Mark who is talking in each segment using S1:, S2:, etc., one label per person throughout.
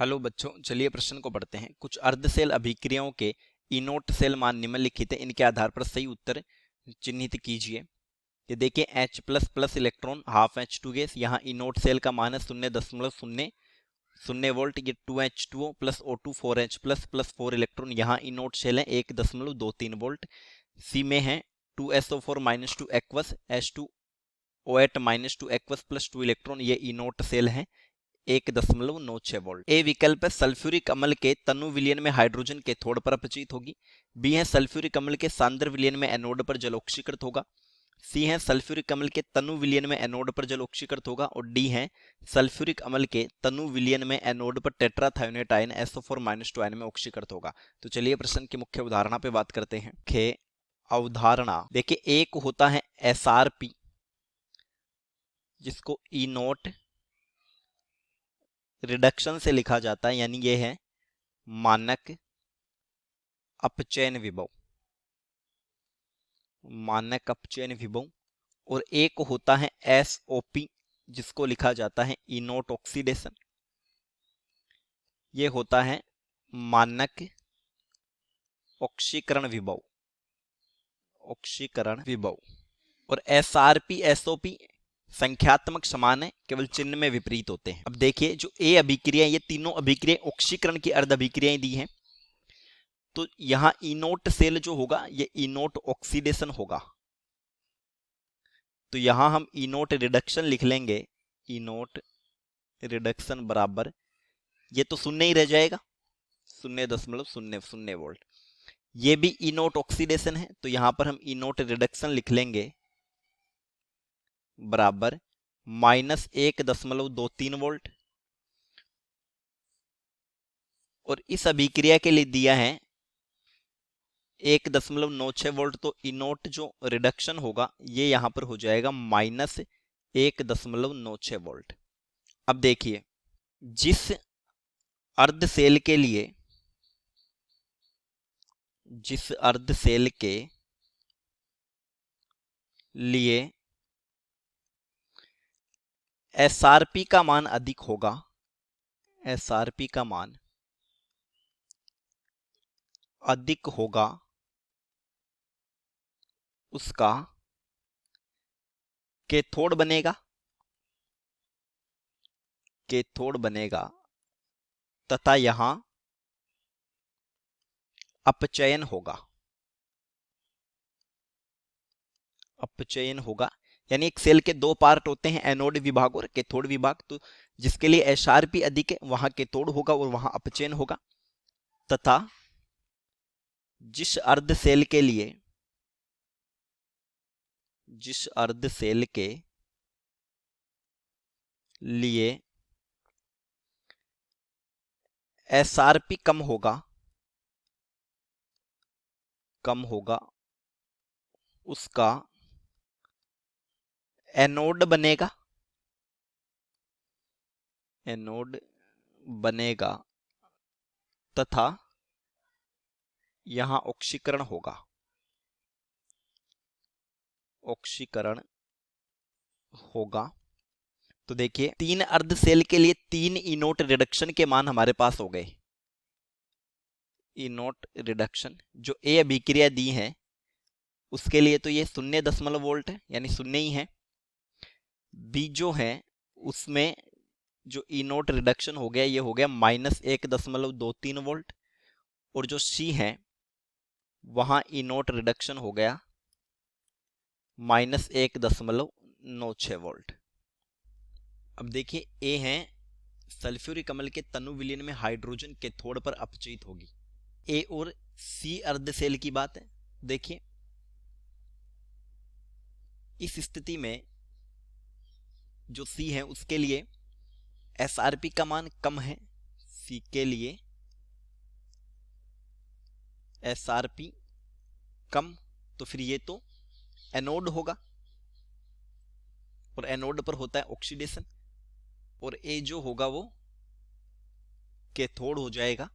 S1: Hello बच्चों, चलिए प्रश्न को पढ़ते हैं। कुछ अर्धसेल अभिक्रियाओं के इनोट सेल मान निम्नलिखित है, इनके आधार पर सही उत्तर चिन्हित कीजिए। ये देखिए H plus plus electron half H2 gas, यहाँ इनोट सेल का मान है 0.00 वोल्ट। ये 2H2O plus O2 4H plus plus 4 electron, यहाँ इनोट सेल है 1.23 वोल्ट। सी में है 2SO4 minus 2 aqueous H2O8 minus 2 aqueous plus 2 electron, ये इनोट सेल है 1.96 वोल्ट। ए विकल्प है सल्फ्यूरिक अम्ल के तनु विलयन में हाइड्रोजन कैथोड पर अपचित होगी। बी है सल्फ्यूरिक अम्ल के सांद्र विलयन में एनोड पर जल ऑक्सीकृत होगा। सी है सल्फ्यूरिक अम्ल के तनु विलयन में एनोड पर जल ऑक्सीकृत होगा। और डी है सल्फ्यूरिक अम्ल के तनु विलयन में एनोड पर टेट्राथायोनेट आयन SO4 - 2 आयन में ऑक्सीकृत होगा। तो चलिए प्रश्न की मुख्य उदाहरणा पे बात करते हैं। मुख्य अवधारणा देखिए, एक होता है SRP जिसको ई नोट रिडक्शन से लिखा जाता है, यानी ये है मानक अपचयन विभव, मानक अपचयन विभव। और एक होता है SOP जिसको लिखा जाता है इनोट ऑक्सीडेशन, ये होता है मानक ऑक्सीकरण विभव, ऑक्सीकरण विभव। और SRP SOP संख्यात्मक समान है, केवल चिन्ह में विपरीत होते हैं। अब देखिए, जो ए अभिक्रिया, ये तीनों अभिक्रिया ऑक्सीकरण की अर्ध अभिक्रियाएं दी हैं, तो यहां इनोट सेल जो होगा ये इनोट ऑक्सीडेशन होगा। तो यहां हम इनोट रिडक्शन लिख लेंगे, इनोट रिडक्शन बराबर, ये तो शून्य ही रह जाएगा 0.00 वोल्ट। ये भी इनोट ऑक्सीडेशन है, तो यहां पर हम इनोट रिडक्शन लिख लेंगे बराबर -1.23 वोल्ट। और इस अभिक्रिया के लिए दिया है 1.96 वोल्ट, तो इनोट जो रिडक्शन होगा ये यहां पर हो जाएगा -1.96 वोल्ट। अब देखिए, जिस अर्ध सेल के लिए, जिस अर्ध सेल के लिए SRP का मान अधिक होगा, SRP का मान अधिक होगा, उसका कैथोड बनेगा, कैथोड बनेगा तथा यहां अपचयन होगा, अपचयन होगा। यानी एक सेल के दो पार्ट होते हैं, एनोड विभाग और कैथोड विभाग। तो जिसके लिए SRP अधिक है वहां कैथोड होगा और वहां अपचयन होगा। तथा जिस अर्ध सेल के लिए, जिस अर्ध सेल के लिए SRP कम होगा, कम होगा, उसका एनोड बनेगा, एनोड बनेगा तथा यहां ऑक्सीकरण होगा, ऑक्सीकरण होगा। तो देखिए, 3 अर्ध सेल के लिए 3 इनोट रिडक्शन के मान हमारे पास हो गए। इनोट रिडक्शन जो ए अभिक्रिया दी है उसके लिए तो ये 0 वोल्ट है, यानी 0 ही है। बी जो है उसमें जो इनोट रिडक्शन हो गया ये हो गया -1.23 वोल्ट। और जो सी है वहां इनोट रिडक्शन हो गया -1.96 वोल्ट। अब देखिए, ए है सल्फ्यूरिक अम्ल के तनु विलयन में हाइड्रोजन कैथोड पर अपचित होगी। ए और सी अर्ध सेल की बात है। देखिए, इस स्थिति में जो सी है उसके लिए SRP का मान कम है, सी के लिए SRP कम, तो फिर ये तो एनोड होगा और एनोड पर होता है ऑक्सीडेशन। और ए जो होगा वो कैथोड हो जाएगा,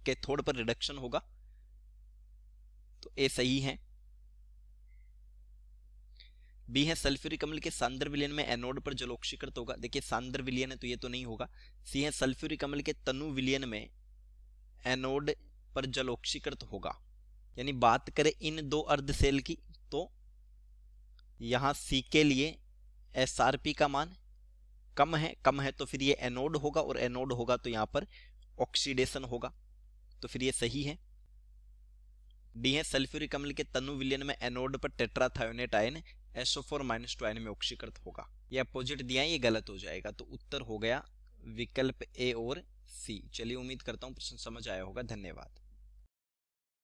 S1: कैथोड पर रिडक्शन होगा, तो ए सही है। बी है सल्फ्यूरिक अम्ल के सांद्र विलयन में एनोड पर जल ऑक्सीकृत होगा। देखिए सांद्र विलयन है तो ये तो नहीं होगा। सी है सल्फ्यूरिक अम्ल के तनु विलयन में एनोड पर जल ऑक्सीकृत होगा। यानी बात करें इन दो अर्धसेल की तो यहां सी के लिए एसआरपी का मान कम है तो फिर ये एनोड होगा, और एनोड होगा तो यहां पर ऑक्सीडेशन होगा, तो फिर ये सही है। डी है सल्फ्यूरिक अम्ल के तनु विलयन में एनोड पर टेट्राथायोनेट आयन SO4- आयन में ऑक्सीकृत होगा। ये अपोजिट दिया है, ये गलत हो जाएगा, तो उत्तर हो गया विकल्प ए और सी। चलिए उम्मीद करता हूं प्रश्न समझ आया होगा। धन्यवाद।